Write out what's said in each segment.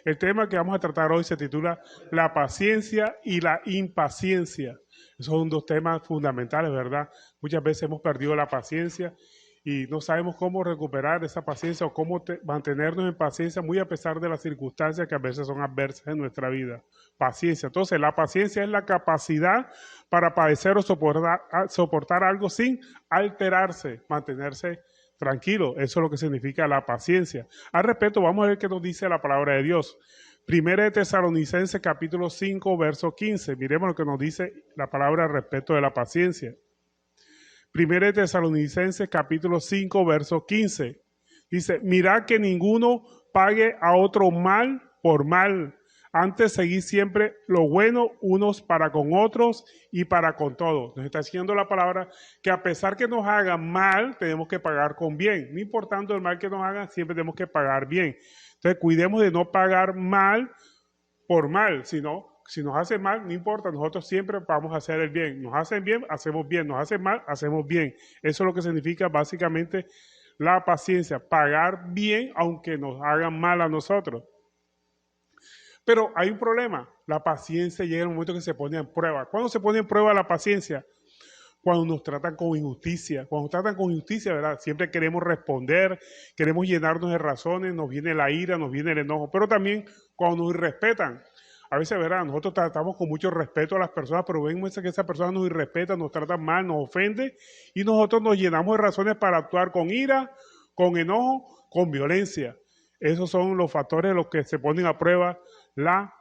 El tema que vamos a tratar hoy se titula La paciencia y la impaciencia. Esos son dos temas fundamentales, ¿verdad? Muchas veces hemos perdido la paciencia y no sabemos cómo recuperar esa paciencia o cómo mantenernos en paciencia muy a pesar de las circunstancias que a veces son adversas en nuestra vida. Paciencia. Entonces, la paciencia es la capacidad para padecer o soportar algo sin alterarse, mantenerse tranquilo. Eso es lo que significa la paciencia. Al respecto, vamos a ver qué nos dice la palabra de Dios. Primera de Tesalonicenses capítulo 5, verso 15. Miremos lo que nos dice la palabra al respecto de la paciencia. Primera de Tesalonicenses capítulo 5, verso 15. Dice, mirad que ninguno pague a otro mal por mal. Antes seguid siempre lo bueno unos para con otros y para con todos. Nos está diciendo la palabra que a pesar que nos hagan mal, tenemos que pagar con bien. No importando el mal que nos hagan, siempre tenemos que pagar bien. Entonces cuidemos de no pagar mal por mal, sino si nos hacen mal, no importa, nosotros siempre vamos a hacer el bien. Nos hacen bien, hacemos bien. Nos hacen mal, hacemos bien. Eso es lo que significa básicamente la paciencia, pagar bien aunque nos hagan mal a nosotros. Pero hay un problema, la paciencia llega en el momento que se pone en prueba. ¿Cuándo se pone en prueba la paciencia? Cuando nos tratan con injusticia. Cuando nos tratan con injusticia, ¿verdad? Siempre queremos responder, queremos llenarnos de razones, nos viene la ira, nos viene el enojo, pero también cuando nos irrespetan. A veces, ¿verdad? Nosotros tratamos con mucho respeto a las personas, pero vemos que esa persona nos irrespeta, nos trata mal, nos ofende, y nosotros nos llenamos de razones para actuar con ira, con enojo, con violencia. Esos son los factores en los que se ponen a prueba la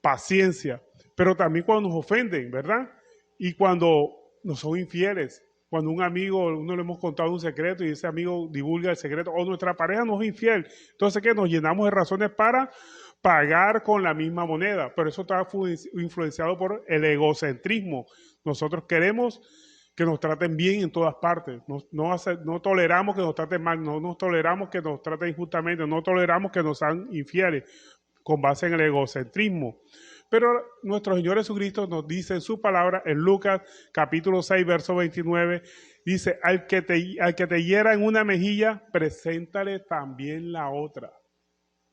paciencia. Pero también cuando nos ofenden, ¿verdad? Y cuando nos son infieles. Cuando un amigo, uno le hemos contado un secreto y ese amigo divulga el secreto, o nuestra pareja nos es infiel. Entonces, ¿qué? Nos llenamos de razones para pagar con la misma moneda. Pero eso está influenciado por el egocentrismo. Nosotros queremos que nos traten bien en todas partes. No toleramos que nos traten mal, no nos toleramos que nos traten injustamente, no toleramos que nos sean infieles con base en el egocentrismo. Pero nuestro Señor Jesucristo nos dice en su palabra, en Lucas capítulo 6, verso 29, dice, al que te hiera en una mejilla, preséntale también la otra.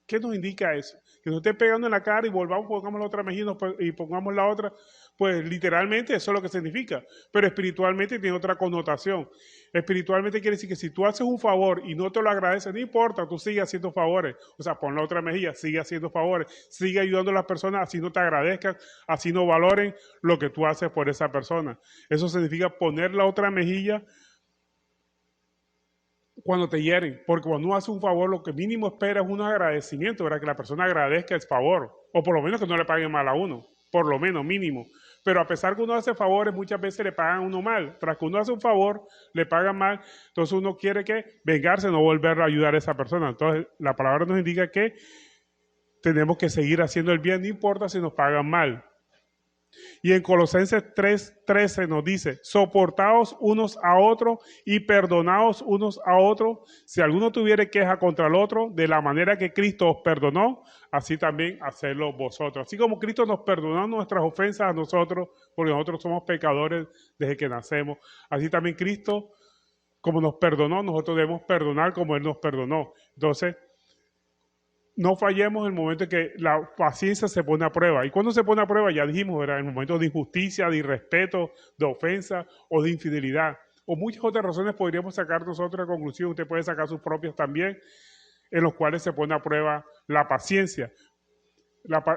¿Qué nos indica eso? Que nos esté pegando en la cara y pongamos la otra mejilla y pongamos la otra. Pues literalmente eso es lo que significa. Pero espiritualmente tiene otra connotación. Espiritualmente quiere decir que si tú haces un favor y no te lo agradeces, no importa, tú sigues haciendo favores. O sea, pon la otra mejilla, sigue haciendo favores. Sigue ayudando a las personas, así no te agradezcan, así no valoren lo que tú haces por esa persona. Eso significa poner la otra mejilla cuando te hieren, porque cuando uno hace un favor, lo que mínimo espera es un agradecimiento, ¿verdad? Que la persona agradezca el favor, o por lo menos que no le paguen mal a uno, por lo menos mínimo. Pero a pesar que uno hace favores, muchas veces le pagan a uno mal. Tras que uno hace un favor, le pagan mal, entonces uno quiere que vengarse, no volver a ayudar a esa persona. Entonces la palabra nos indica que tenemos que seguir haciendo el bien, no importa si nos pagan mal. Y en Colosenses 3:13 nos dice, soportaos unos a otros y perdonaos unos a otros. Si alguno tuviere queja contra el otro, de la manera que Cristo os perdonó, así también hacedlo vosotros. Así como Cristo nos perdonó nuestras ofensas a nosotros, porque nosotros somos pecadores desde que nacemos, así también Cristo, como nos perdonó, nosotros debemos perdonar como Él nos perdonó. Entonces, no fallemos en el momento en que la paciencia se pone a prueba. ¿Y cuando se pone a prueba? Ya dijimos, era en el momento de injusticia, de irrespeto, de ofensa o de infidelidad. O muchas otras razones podríamos sacar nosotros la conclusión, usted puede sacar sus propias también, en los cuales se pone a prueba la paciencia.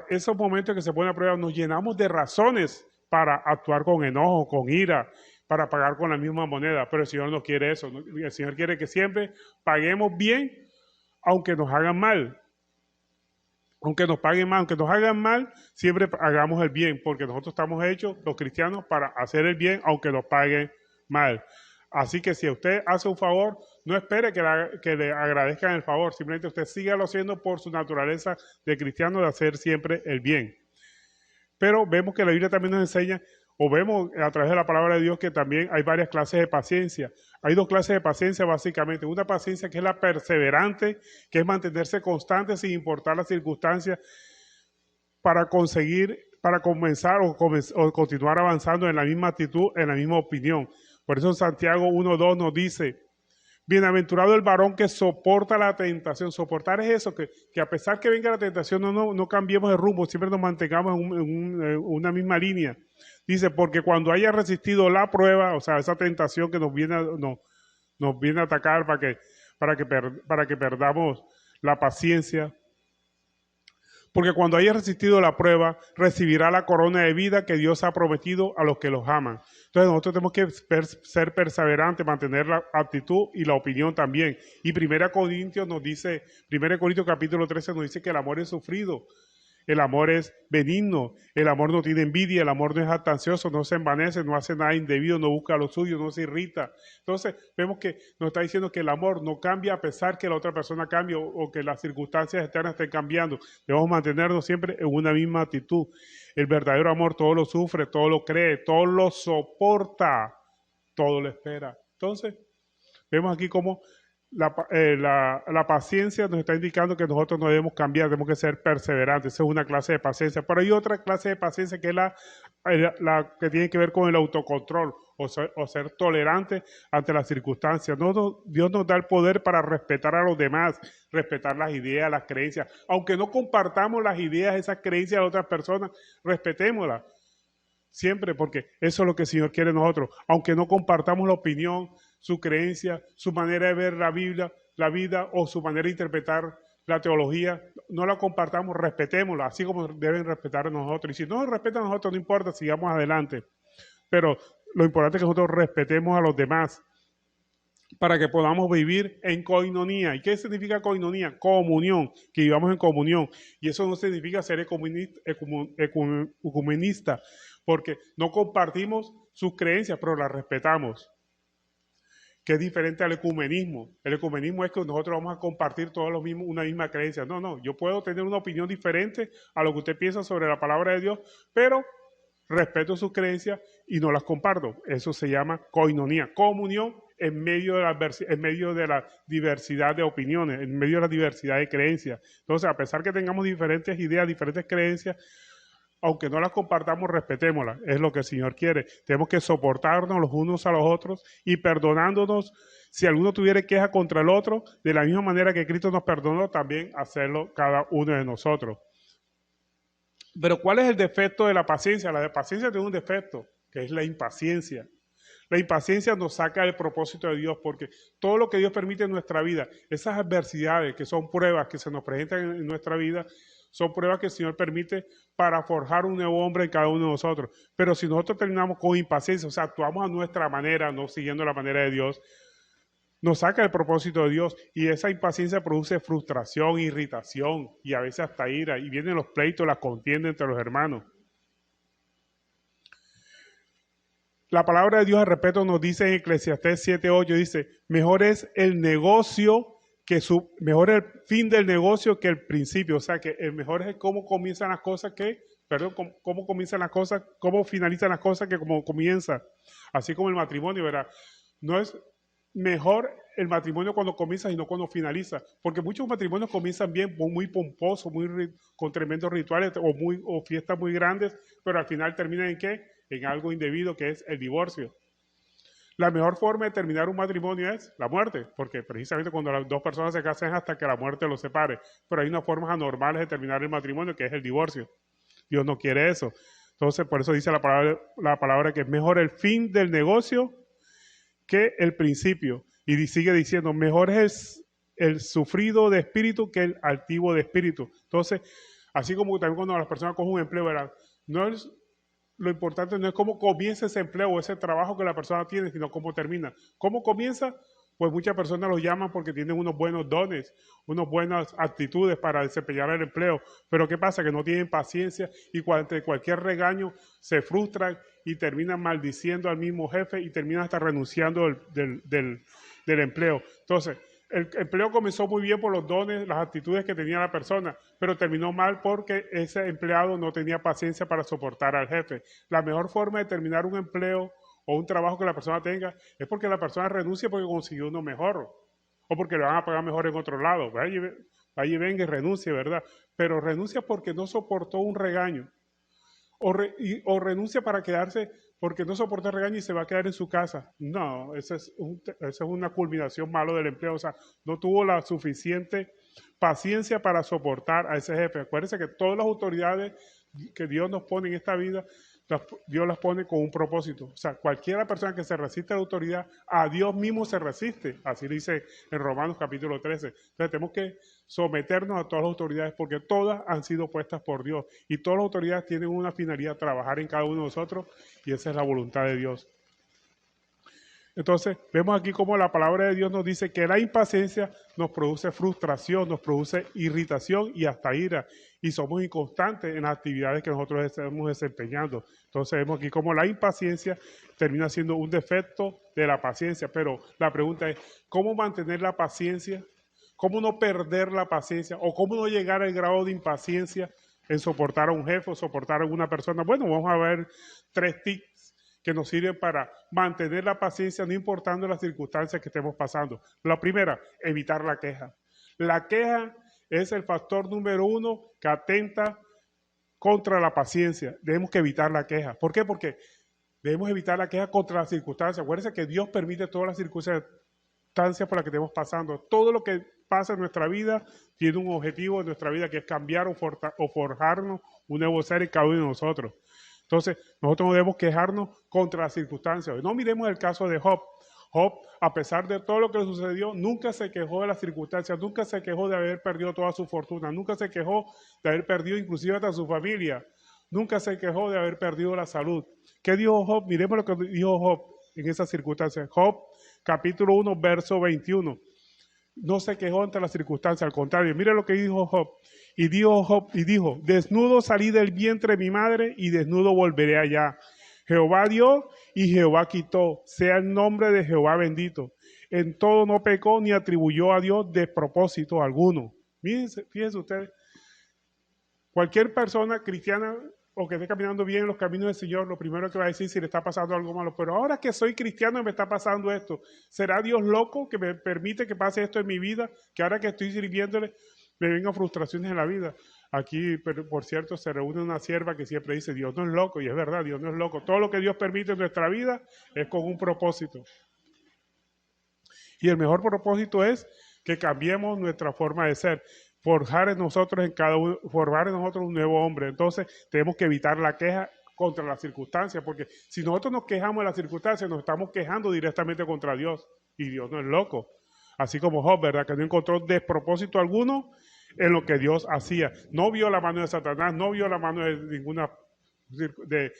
Esos momentos que se pone a prueba nos llenamos de razones para actuar con enojo, con ira, para pagar con la misma moneda. Pero el Señor no quiere eso. El Señor quiere que siempre paguemos bien, aunque nos hagan mal. Aunque nos paguen mal, aunque nos hagan mal, siempre hagamos el bien, porque nosotros estamos hechos, los cristianos, para hacer el bien, aunque nos paguen mal. Así que si usted hace un favor, no espere que le agradezcan el favor, simplemente usted sígalo haciendo por su naturaleza de cristiano de hacer siempre el bien. Pero vemos que la Biblia también nos enseña, o vemos a través de la palabra de Dios, que también hay varias clases de paciencia. Hay dos clases de paciencia básicamente. Una paciencia que es la perseverante, que es mantenerse constante sin importar las circunstancias para comenzar o continuar avanzando en la misma actitud, en la misma opinión. Por eso en Santiago 1:2 nos dice, Bienaventurado el varón que soporta la tentación. Soportar es eso, que a pesar que venga la tentación no cambiemos de rumbo, siempre nos mantengamos en una misma línea. Dice, porque cuando haya resistido la prueba, o sea, esa tentación que nos viene a atacar para que perdamos la paciencia, porque cuando haya resistido la prueba, recibirá la corona de vida que Dios ha prometido a los que los aman. Entonces nosotros tenemos que ser perseverantes, mantener la actitud y la opinión también. Y 1 Corintios capítulo 13 nos dice que el amor es sufrido. El amor es benigno, el amor no tiene envidia, el amor no es jactancioso, no se envanece, no hace nada indebido, no busca lo suyo, no se irrita. Entonces vemos que nos está diciendo que el amor no cambia a pesar que la otra persona cambie o que las circunstancias externas estén cambiando. Debemos mantenernos siempre en una misma actitud. El verdadero amor todo lo sufre, todo lo cree, todo lo soporta, todo lo espera. Entonces vemos aquí cómo la paciencia nos está indicando que nosotros no debemos cambiar, tenemos que ser perseverantes. Esa es una clase de paciencia. Pero hay otra clase de paciencia que es la que tiene que ver con el autocontrol o ser tolerante ante las circunstancias. Dios nos da el poder para respetar a los demás, respetar las ideas, las creencias. Aunque no compartamos las ideas, esas creencias de otras personas, respetémoslas. Siempre, porque eso es lo que el Señor quiere de nosotros. Aunque no compartamos la opinión, su creencia, su manera de ver la Biblia, la vida o su manera de interpretar la teología, no la compartamos, respetémosla, así como deben respetar a nosotros. Y si no nos respetan a nosotros, no importa, sigamos adelante. Pero lo importante es que nosotros respetemos a los demás para que podamos vivir en coinonía. ¿Y qué significa coinonía? Comunión, que vivamos en comunión. Y eso no significa ser ecumenista, porque no compartimos sus creencias, pero las respetamos, que es diferente al ecumenismo. El ecumenismo es que nosotros vamos a compartir todos los mismos, una misma creencia. No, yo puedo tener una opinión diferente a lo que usted piensa sobre la palabra de Dios, pero respeto sus creencias y no las comparto. Eso se llama coinonía, comunión en medio de la diversidad de opiniones, en medio de la diversidad de creencias. Entonces, a pesar que tengamos diferentes ideas, diferentes creencias, aunque no las compartamos, respetémoslas. Es lo que el Señor quiere. Tenemos que soportarnos los unos a los otros y perdonándonos. Si alguno tuviera queja contra el otro, de la misma manera que Cristo nos perdonó, también hacerlo cada uno de nosotros. Pero ¿cuál es el defecto de la paciencia? La paciencia tiene un defecto, que es la impaciencia. La impaciencia nos saca del propósito de Dios, porque todo lo que Dios permite en nuestra vida, esas adversidades que son pruebas que se nos presentan en nuestra vida, son pruebas que el Señor permite para forjar un nuevo hombre en cada uno de nosotros. Pero si nosotros terminamos con impaciencia, o sea, actuamos a nuestra manera, no siguiendo la manera de Dios, nos saca del propósito de Dios, y esa impaciencia produce frustración, irritación y a veces hasta ira, y vienen los pleitos, las contiendas entre los hermanos. La palabra de Dios, al respeto, nos dice en Eclesiastés 7:8, dice, mejor es el negocio mejor el fin del negocio que el principio. O sea, que el mejor es cómo comienzan las cosas cómo comienzan las cosas, cómo finalizan las cosas que como comienza. Así como el matrimonio, ¿verdad? No es mejor el matrimonio cuando comienza y no cuando finaliza, porque muchos matrimonios comienzan bien, muy pomposos, con tremendos rituales o fiestas muy grandes, pero al final terminan en ¿qué? En algo indebido, que es el divorcio. La mejor forma de terminar un matrimonio es la muerte, porque precisamente cuando las dos personas se casan es hasta que la muerte los separe, pero hay unas formas anormales de terminar el matrimonio, que es el divorcio. Dios no quiere eso. Entonces, por eso dice la palabra que es mejor el fin del negocio que el principio. Y sigue diciendo, mejor es el sufrido de espíritu que el altivo de espíritu. Entonces, así como también cuando las personas cogen un empleo, ¿verdad? Lo importante no es cómo comienza ese empleo o ese trabajo que la persona tiene, sino cómo termina. ¿Cómo comienza? Pues muchas personas los llaman porque tienen unos buenos dones, unas buenas actitudes para desempeñar el empleo. Pero ¿qué pasa? Que no tienen paciencia y ante cualquier regaño se frustran y terminan maldiciendo al mismo jefe y terminan hasta renunciando del empleo. Entonces, el empleo comenzó muy bien por los dones, las actitudes que tenía la persona, pero terminó mal porque ese empleado no tenía paciencia para soportar al jefe. La mejor forma de terminar un empleo o un trabajo que la persona tenga es porque la persona renuncia porque consiguió uno mejor o porque le van a pagar mejor en otro lado. Vaya y venga y renuncie, ¿verdad? Pero renuncia porque no soportó un regaño o renuncia para quedarse porque no soporta el regaño y se va a quedar en su casa. No, esa es una culminación malo del empleo. O sea, no tuvo la suficiente paciencia para soportar a ese jefe. Acuérdense que todas las autoridades que Dios nos pone en esta vida, Dios las pone con un propósito. O sea, cualquier persona que se resiste a la autoridad, a Dios mismo se resiste. Así dice en Romanos capítulo 13. Entonces tenemos que someternos a todas las autoridades porque todas han sido puestas por Dios. Y todas las autoridades tienen una finalidad, trabajar en cada uno de nosotros, y esa es la voluntad de Dios. Entonces, vemos aquí cómo la palabra de Dios nos dice que la impaciencia nos produce frustración, nos produce irritación y hasta ira. Y somos inconstantes en las actividades que nosotros estamos desempeñando. Entonces, vemos aquí cómo la impaciencia termina siendo un defecto de la paciencia. Pero la pregunta es, ¿cómo mantener la paciencia? ¿Cómo no perder la paciencia? ¿O cómo no llegar al grado de impaciencia en soportar a un jefe o soportar a alguna persona? Bueno, vamos a ver 3 tips que nos sirven para mantener la paciencia no importando las circunstancias que estemos pasando. La primera, evitar la queja. La queja es el factor número 1 que atenta contra la paciencia. Debemos que evitar la queja. ¿Por qué? Porque debemos evitar la queja contra las circunstancias. Acuérdense que Dios permite todas las circunstancias por las que estemos pasando. Todo lo que pasa en nuestra vida tiene un objetivo en nuestra vida que es cambiar o forjarnos un nuevo ser en cada uno de nosotros. Entonces, nosotros no debemos quejarnos contra las circunstancias. No miremos el caso de Job. Job, a pesar de todo lo que le sucedió, nunca se quejó de las circunstancias, nunca se quejó de haber perdido toda su fortuna, nunca se quejó de haber perdido inclusive hasta su familia, nunca se quejó de haber perdido la salud. ¿Qué dijo Job? Miremos lo que dijo Job en esas circunstancias. Job, capítulo 1, verso 21. No se quejó ante las circunstancias, al contrario, mire lo que dijo Job. Y dijo, desnudo salí del vientre de mi madre y desnudo volveré allá. Jehová dio y Jehová quitó, sea el nombre de Jehová bendito. En todo no pecó ni atribuyó a Dios despropósito alguno. Fíjense ustedes, cualquier persona cristiana o que esté caminando bien en los caminos del Señor, lo primero que va a decir si le está pasando algo malo, pero ahora que soy cristiano me está pasando esto. ¿Será Dios loco que me permite que pase esto en mi vida? Que ahora que estoy sirviéndole me vengan frustraciones en la vida. Aquí, por cierto, se reúne una sierva que siempre dice, Dios no es loco, y es verdad, Dios no es loco. Todo lo que Dios permite en nuestra vida es con un propósito. Y el mejor propósito es que cambiemos nuestra forma de ser. Forjar en nosotros un nuevo hombre. Entonces tenemos que evitar la queja contra las circunstancias, porque si nosotros nos quejamos de las circunstancias, nos estamos quejando directamente contra Dios, y Dios no es loco. Así como Job, ¿verdad? Que no encontró despropósito alguno en lo que Dios hacía. No vio la mano de Satanás, no vio la mano de ninguna de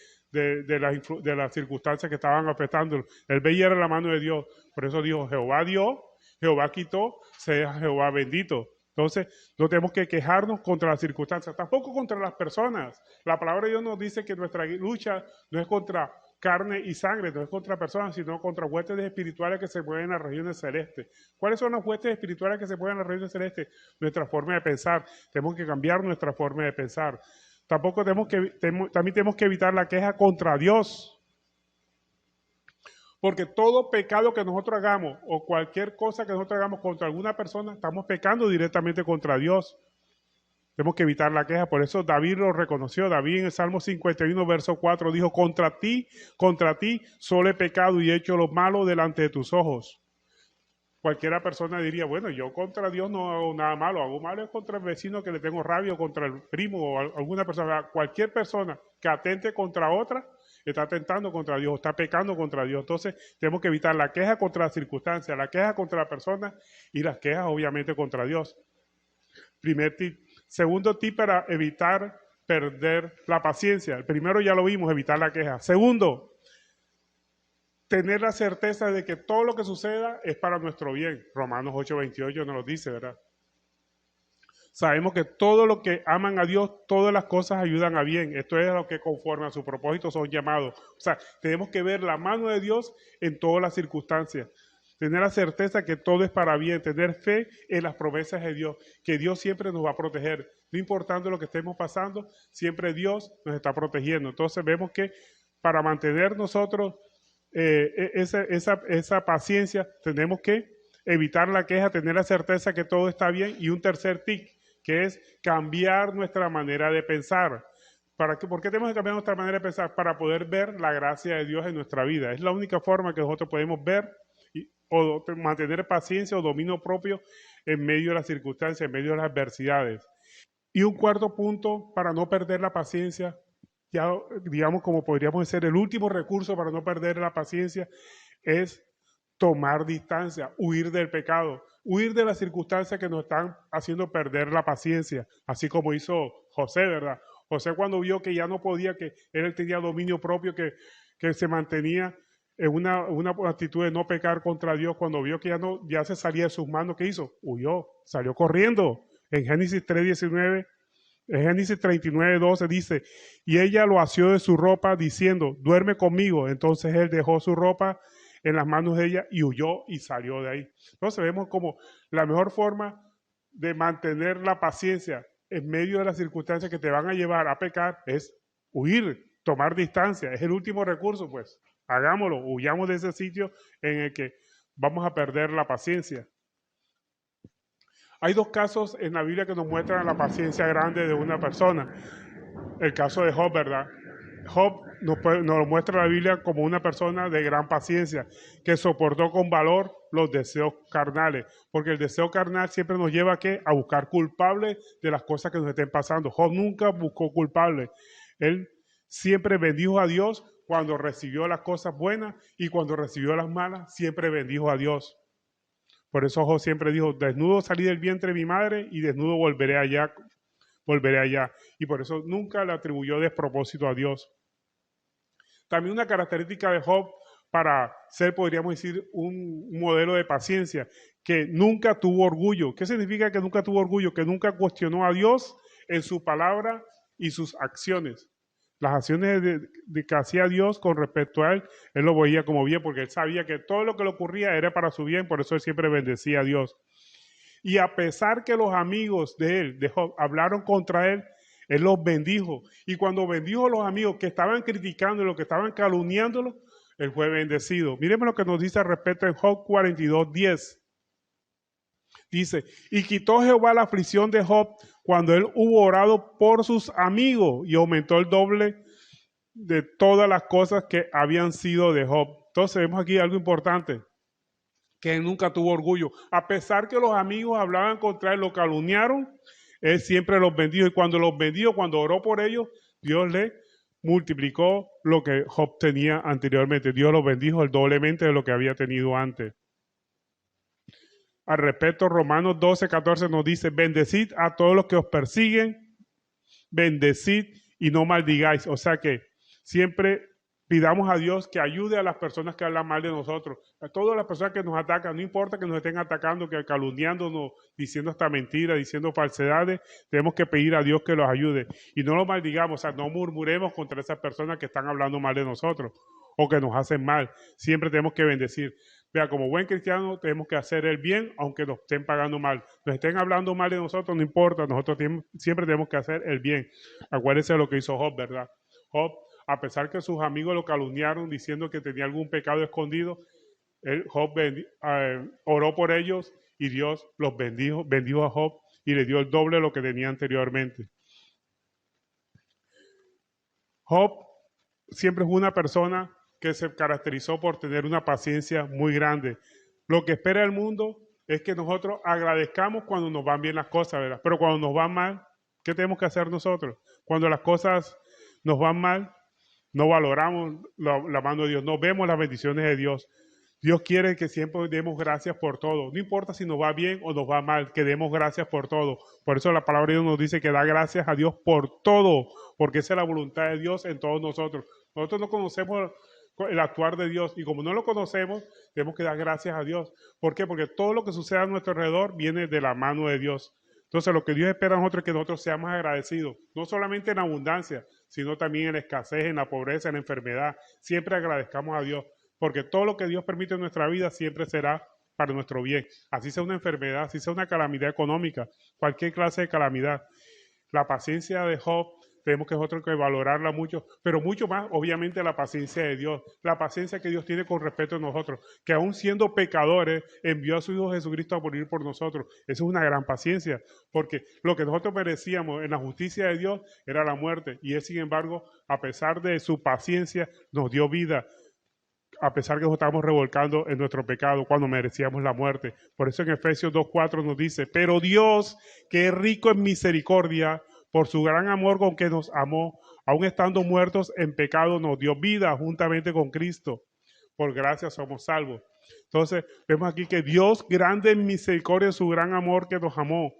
las circunstancias que estaban afectándolo. Él veía la mano de Dios. Por eso dijo, Jehová dio, Jehová quitó, sea Jehová bendito. Entonces, no tenemos que quejarnos contra las circunstancias, tampoco contra las personas. La palabra de Dios nos dice que nuestra lucha no es contra carne y sangre, no es contra personas, sino contra huestes espirituales que se mueven en las regiones celestes. ¿Cuáles son las huestes espirituales que se mueven en las regiones celestes? Nuestra forma de pensar. Tenemos que cambiar nuestra forma de pensar. También tenemos que evitar la queja contra Dios. Porque todo pecado que nosotros hagamos o cualquier cosa que nosotros hagamos contra alguna persona, estamos pecando directamente contra Dios. Tenemos que evitar la queja. Por eso David lo reconoció. David en el Salmo 51, verso 4 dijo, contra ti, solo he pecado y he hecho lo malo delante de tus ojos. Cualquiera persona diría, bueno, yo contra Dios no hago nada malo, hago malo es contra el vecino que le tengo rabia o contra el primo o alguna persona. Cualquier persona que atente contra otra, está atentando contra Dios, está pecando contra Dios. Entonces tenemos que evitar la queja contra las circunstancias, la queja contra la persona y las quejas obviamente contra Dios. Primer tip. Segundo tip para evitar perder la paciencia. El primero ya lo vimos, evitar la queja. Segundo, tener la certeza de que todo lo que suceda es para nuestro bien. Romanos 8:28 nos lo dice, ¿verdad? Sabemos que todo lo que aman a Dios, todas las cosas ayudan a bien. Esto es lo que conforme a su propósito son llamados. O sea, tenemos que ver la mano de Dios en todas las circunstancias. Tener la certeza que todo es para bien, tener fe en las promesas de Dios, que Dios siempre nos va a proteger. No importando lo que estemos pasando, siempre Dios nos está protegiendo. Entonces vemos que para mantener nosotros esa paciencia, tenemos que evitar la queja, tener la certeza que todo está bien. Y un tercer tic, que es cambiar nuestra manera de pensar. ¿Por qué tenemos que cambiar nuestra manera de pensar? Para poder ver la gracia de Dios en nuestra vida. Es la única forma que nosotros podemos ver o mantener paciencia o dominio propio en medio de las circunstancias, en medio de las adversidades. Y un cuarto punto para no perder la paciencia, ya digamos como podríamos decir el último recurso para no perder la paciencia, es tomar distancia, huir del pecado, huir de las circunstancias que nos están haciendo perder la paciencia, así como hizo José, ¿verdad? José cuando vio que ya no podía, que él tenía dominio propio, que se mantenía en una actitud de no pecar contra Dios, cuando vio que ya se salía de sus manos, ¿qué hizo? Huyó, salió corriendo. En Génesis 3:19, en Génesis 39:12 dice, y ella lo asió de su ropa diciendo, duerme conmigo. Entonces él dejó su ropa en las manos de ella y huyó y salió de ahí. Entonces vemos como la mejor forma de mantener la paciencia en medio de las circunstancias que te van a llevar a pecar es huir, tomar distancia. Es el último recurso, pues. Hagámoslo, huyamos de ese sitio en el que vamos a perder la paciencia. Hay dos casos en la Biblia que nos muestran la paciencia grande de una persona. El caso de Job, ¿verdad? Job nos lo muestra la Biblia como una persona de gran paciencia, que soportó con valor los deseos carnales, porque el deseo carnal siempre nos lleva a buscar culpables de las cosas que nos estén pasando. Job nunca buscó culpables. Él siempre bendijo a Dios cuando recibió las cosas buenas y cuando recibió las malas, siempre bendijo a Dios. Por eso Job siempre dijo, desnudo salí del vientre de mi madre y desnudo volveré allá. Y por eso nunca le atribuyó despropósito a Dios. También una característica de Job para ser, podríamos decir, un modelo de paciencia, que nunca tuvo orgullo. ¿Qué significa que nunca tuvo orgullo? Que nunca cuestionó a Dios en su palabra y sus acciones. Las acciones de que hacía Dios con respecto a él lo veía como bien, porque él sabía que todo lo que le ocurría era para su bien, por eso él siempre bendecía a Dios. Y a pesar que los amigos de él, de Job, hablaron contra él, él los bendijo. Y cuando bendijo a los amigos que estaban criticándolo, que estaban calumniándolo, él fue bendecido. Miremos lo que nos dice al respecto en Job 42:10. Dice, y quitó Jehová la aflicción de Job cuando él hubo orado por sus amigos y aumentó el doble de todas las cosas que habían sido de Job. Entonces vemos aquí algo importante, que él nunca tuvo orgullo. A pesar que los amigos hablaban contra él, lo calumniaron, él siempre los bendijo. Y cuando los bendijo, cuando oró por ellos, Dios le multiplicó lo que Job tenía anteriormente. Dios los bendijo el doblemente de lo que había tenido antes. Al respecto, Romanos 12:14 nos dice, bendecid a todos los que os persiguen, bendecid y no maldigáis. O sea que siempre pidamos a Dios que ayude a las personas que hablan mal de nosotros, a todas las personas que nos atacan, no importa que nos estén atacando, que calumniándonos, diciendo esta mentira, diciendo falsedades, tenemos que pedir a Dios que los ayude y no los maldigamos, o sea, no murmuremos contra esas personas que están hablando mal de nosotros o que nos hacen mal. Siempre tenemos que bendecir. Vea, como buen cristiano tenemos que hacer el bien aunque nos estén pagando mal. Nos estén hablando mal de nosotros, no importa, nosotros siempre tenemos que hacer el bien. Acuérdense de lo que hizo Job, ¿verdad? Job, a pesar que sus amigos lo calumniaron diciendo que tenía algún pecado escondido, Job oró por ellos y Dios los bendijo a Job y le dio el doble de lo que tenía anteriormente. Job siempre fue una persona que se caracterizó por tener una paciencia muy grande. Lo que espera el mundo es que nosotros agradezcamos cuando nos van bien las cosas, ¿verdad? Pero cuando nos van mal, ¿qué tenemos que hacer nosotros? Cuando las cosas nos van mal, no valoramos la mano de Dios, no vemos las bendiciones de Dios. Dios quiere que siempre demos gracias por todo. No importa si nos va bien o nos va mal, que demos gracias por todo. Por eso la palabra de Dios nos dice que da gracias a Dios por todo, porque esa es la voluntad de Dios en todos nosotros. Nosotros no conocemos el actuar de Dios y como no lo conocemos, tenemos que dar gracias a Dios. ¿Por qué? Porque todo lo que sucede a nuestro alrededor viene de la mano de Dios. Entonces lo que Dios espera de nosotros es que nosotros seamos agradecidos, no solamente en abundancia, sino también en la escasez, en la pobreza, en la enfermedad. Siempre agradezcamos a Dios, porque todo lo que Dios permite en nuestra vida siempre será para nuestro bien. Así sea una enfermedad, así sea una calamidad económica, cualquier clase de calamidad. La paciencia de Job tenemos que nosotros que valorarla mucho, pero mucho más, obviamente, la paciencia de Dios, la paciencia que Dios tiene con respecto a nosotros, que aún siendo pecadores, envió a su Hijo Jesucristo a morir por nosotros. Eso es una gran paciencia, porque lo que nosotros merecíamos en la justicia de Dios era la muerte, y Él, sin embargo, a pesar de su paciencia, nos dio vida, a pesar que nos estamos revolcando en nuestro pecado cuando merecíamos la muerte. Por eso en Efesios 2:4 nos dice, pero Dios, que es rico en misericordia, por su gran amor con que nos amó, aun estando muertos en pecado, nos dio vida juntamente con Cristo. Por gracia somos salvos. Entonces, vemos aquí que Dios, grande en misericordia, en su gran amor que nos amó,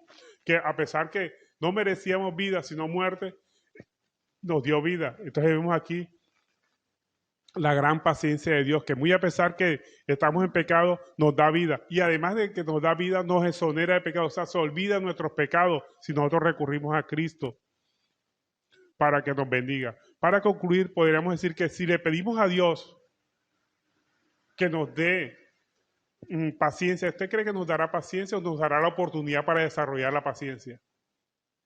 que a pesar que no merecíamos vida, sino muerte, nos dio vida. Entonces vemos aquí la gran paciencia de Dios, que muy a pesar que estamos en pecado, nos da vida. Y además de que nos da vida, nos exonera de pecado. O sea, se olvida nuestros pecados si nosotros recurrimos a Cristo para que nos bendiga. Para concluir, podríamos decir que si le pedimos a Dios que nos dé paciencia, ¿usted cree que nos dará paciencia o nos dará la oportunidad para desarrollar la paciencia?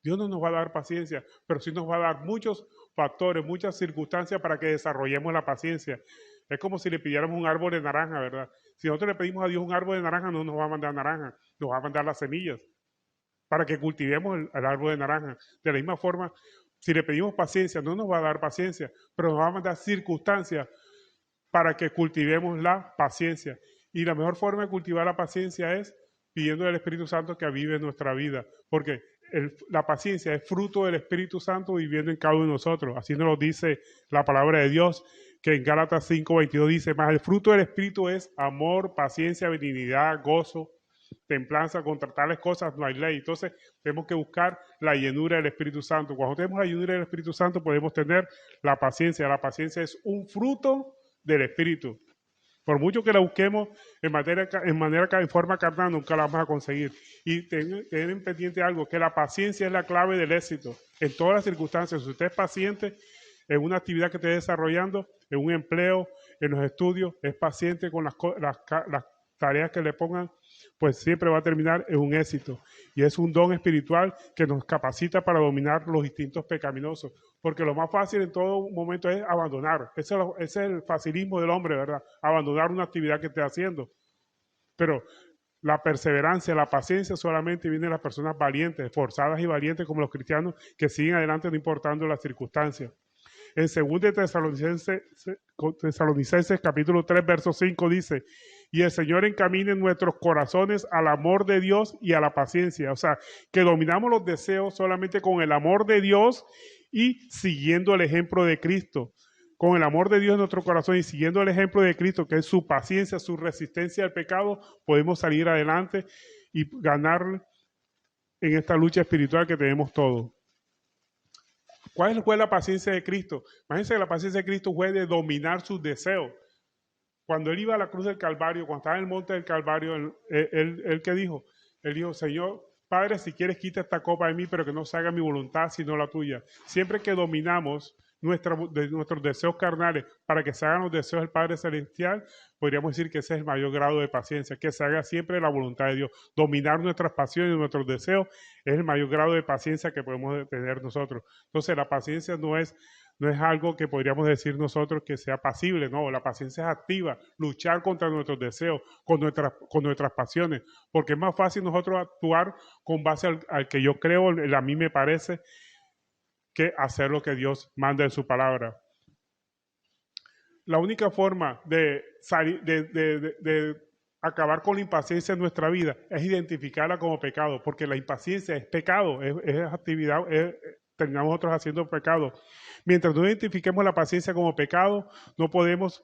Dios no nos va a dar paciencia, pero sí nos va a dar muchos factores, muchas circunstancias para que desarrollemos la paciencia. Es como si le pidiéramos un árbol de naranja, ¿verdad? Si nosotros le pedimos a Dios un árbol de naranja, no nos va a mandar naranja, nos va a mandar las semillas para que cultivemos el árbol de naranja. De la misma forma, si le pedimos paciencia, no nos va a dar paciencia, pero nos va a mandar circunstancias para que cultivemos la paciencia. Y la mejor forma de cultivar la paciencia es pidiendo al Espíritu Santo que avive nuestra vida, porque la paciencia es fruto del Espíritu Santo viviendo en cada uno de nosotros. Así nos lo dice la palabra de Dios, que en Gálatas 5:22 dice, más el fruto del Espíritu es amor, paciencia, benignidad, gozo, templanza. Contra tales cosas no hay ley. Entonces tenemos que buscar la llenura del Espíritu Santo. Cuando tenemos la llenura del Espíritu Santo podemos tener la paciencia. La paciencia es un fruto del Espíritu. Por mucho que la busquemos en forma carnal, nunca la vamos a conseguir. Y tener en pendiente algo, que la paciencia es la clave del éxito en todas las circunstancias. Si usted es paciente en una actividad que esté desarrollando, en un empleo, en los estudios, es paciente con las tareas que le pongan, pues siempre va a terminar en un éxito. Y es un don espiritual que nos capacita para dominar los instintos pecaminosos. Porque lo más fácil en todo momento es abandonar. Ese es el facilismo del hombre, ¿verdad? Abandonar una actividad que esté haciendo. Pero la perseverancia, la paciencia solamente viene de las personas valientes, esforzadas y valientes como los cristianos que siguen adelante no importando las circunstancias. En 2 Tesalonicenses capítulo 3, verso 5 dice, y el Señor encamine nuestros corazones al amor de Dios y a la paciencia. O sea, que dominamos los deseos solamente con el amor de Dios y siguiendo el ejemplo de Cristo. Con el amor de Dios en nuestro corazón y siguiendo el ejemplo de Cristo, que es su paciencia, su resistencia al pecado, podemos salir adelante y ganar en esta lucha espiritual que tenemos todos. ¿Cuál fue la paciencia de Cristo? Imagínense que la paciencia de Cristo fue de dominar sus deseos. Cuando él iba a la cruz del Calvario, cuando estaba en el monte del Calvario, él ¿qué dijo? Él dijo, Señor, Padre, si quieres quita esta copa de mí, pero que no se haga mi voluntad, sino la tuya. Siempre que dominamos nuestros deseos carnales para que se hagan los deseos del Padre Celestial, podríamos decir que ese es el mayor grado de paciencia, que se haga siempre la voluntad de Dios. Dominar nuestras pasiones y nuestros deseos es el mayor grado de paciencia que podemos tener nosotros. Entonces, la paciencia no es algo que podríamos decir nosotros que sea pasible, no, la paciencia es activa, luchar contra nuestros deseos, con nuestras pasiones, porque es más fácil nosotros actuar con base al que yo creo, a mí me parece, que hacer lo que Dios manda en su palabra. La única forma de acabar con la impaciencia en nuestra vida es identificarla como pecado, porque la impaciencia es pecado, es actividad, terminamos nosotros haciendo pecado. Mientras no identifiquemos la paciencia como pecado, no podremos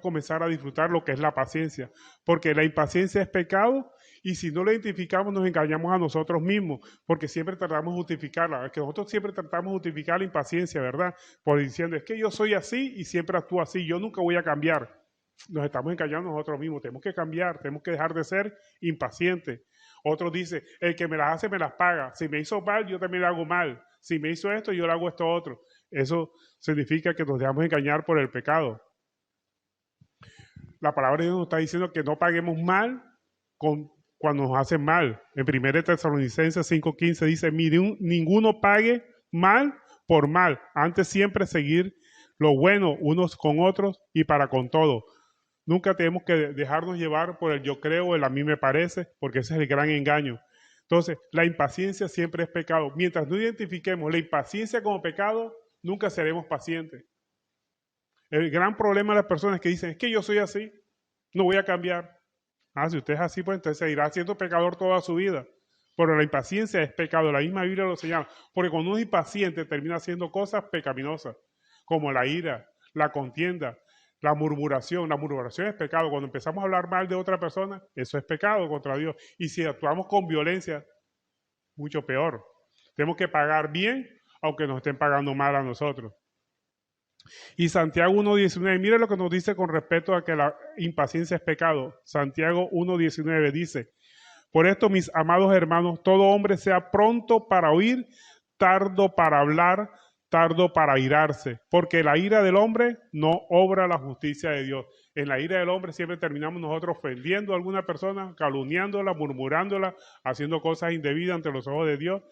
comenzar a disfrutar lo que es la paciencia, porque la impaciencia es pecado y si no la identificamos nos engañamos a nosotros mismos, porque siempre tratamos de justificarla, es que nosotros siempre tratamos de justificar la impaciencia, ¿verdad? Por diciendo, es que yo soy así y siempre actúo así, yo nunca voy a cambiar. Nos estamos engañando a nosotros mismos, tenemos que cambiar, tenemos que dejar de ser impacientes. Otros dicen, el que me las hace me las paga, si me hizo mal yo también le hago mal, si me hizo esto yo le hago esto otro. Eso significa que nos dejamos engañar por el pecado. La palabra de Dios nos está diciendo que no paguemos mal cuando nos hacen mal. En 1 Tesalonicenses 5:15 dice, ninguno pague mal por mal. Antes siempre seguir lo bueno unos con otros y para con todo. Nunca tenemos que dejarnos llevar por el yo creo, el a mí me parece, porque ese es el gran engaño. Entonces, la impaciencia siempre es pecado. Mientras no identifiquemos la impaciencia como pecado, nunca seremos pacientes. El gran problema de las personas que dicen, es que yo soy así, no voy a cambiar. Si usted es así, pues entonces irá siendo pecador toda su vida. Pero la impaciencia es pecado, la misma Biblia lo señala. Porque cuando uno es impaciente termina haciendo cosas pecaminosas, como la ira, la contienda, la murmuración. La murmuración es pecado. Cuando empezamos a hablar mal de otra persona, eso es pecado contra Dios. Y si actuamos con violencia, mucho peor. Tenemos que pagar bien, aunque nos estén pagando mal a nosotros. Y Santiago 1.19, mire lo que nos dice con respecto a que la impaciencia es pecado. Santiago 1.19 dice, por esto, mis amados hermanos, todo hombre sea pronto para oír, tardo para hablar, tardo para irarse, porque la ira del hombre no obra la justicia de Dios. En la ira del hombre siempre terminamos nosotros ofendiendo a alguna persona, calumniándola, murmurándola, haciendo cosas indebidas ante los ojos de Dios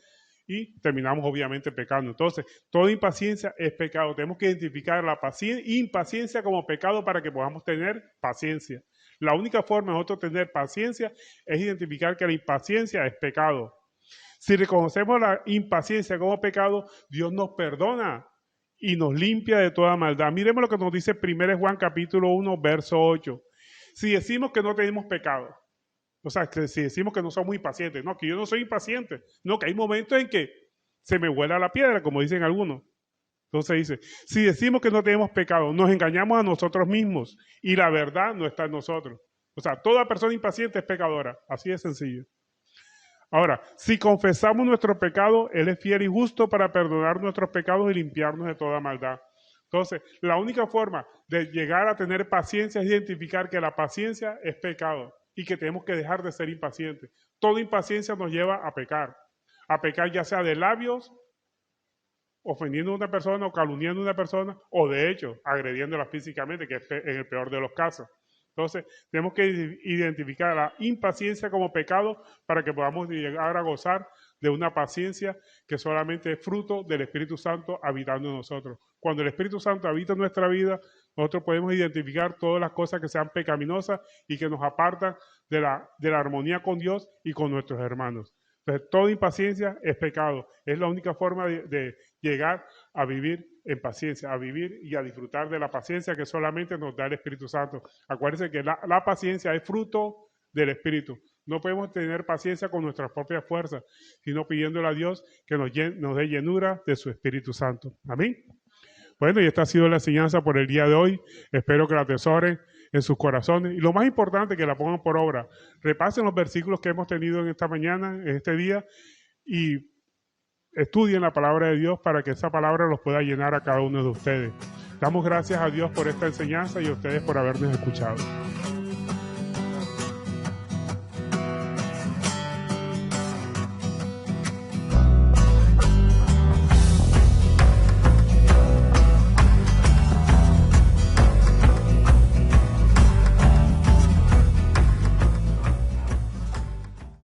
y terminamos obviamente pecando. Entonces, toda impaciencia es pecado. Tenemos que identificar la impaciencia como pecado para que podamos tener paciencia. La única forma de nosotros tener paciencia es identificar que la impaciencia es pecado. Si reconocemos la impaciencia como pecado, Dios nos perdona y nos limpia de toda maldad. Miremos lo que nos dice 1 Juan capítulo 1, verso 8. Si decimos que no tenemos pecado, o sea, que si decimos que no somos impacientes, no, que yo no soy impaciente, no, que hay momentos en que se me vuela la piedra, como dicen algunos. Entonces dice, si decimos que no tenemos pecado, nos engañamos a nosotros mismos y la verdad no está en nosotros. O sea, toda persona impaciente es pecadora, así de sencillo. Ahora, si confesamos nuestro pecado, Él es fiel y justo para perdonar nuestros pecados y limpiarnos de toda maldad. Entonces, la única forma de llegar a tener paciencia es identificar que la paciencia es pecado y que tenemos que dejar de ser impacientes. Toda impaciencia nos lleva a pecar ya sea de labios, ofendiendo a una persona o calumniando a una persona, o de hecho, agrediéndola físicamente, que es en el peor de los casos. Entonces, tenemos que identificar la impaciencia como pecado para que podamos llegar a gozar de una paciencia que solamente es fruto del Espíritu Santo habitando en nosotros. Cuando el Espíritu Santo habita en nuestra vida, nosotros podemos identificar todas las cosas que sean pecaminosas y que nos apartan de la armonía con Dios y con nuestros hermanos. Entonces, toda impaciencia es pecado. Es la única forma de llegar a vivir en paciencia, a vivir y a disfrutar de la paciencia que solamente nos da el Espíritu Santo. Acuérdense que la paciencia es fruto del Espíritu. No podemos tener paciencia con nuestras propias fuerzas, sino pidiéndole a Dios que nos dé llenura de su Espíritu Santo. Amén. Bueno, y esta ha sido la enseñanza por el día de hoy. Espero que la atesoren en sus corazones. Y lo más importante, que la pongan por obra. Repasen los versículos que hemos tenido en esta mañana, en este día, y estudien la palabra de Dios para que esa palabra los pueda llenar a cada uno de ustedes. Damos gracias a Dios por esta enseñanza y a ustedes por habernos escuchado.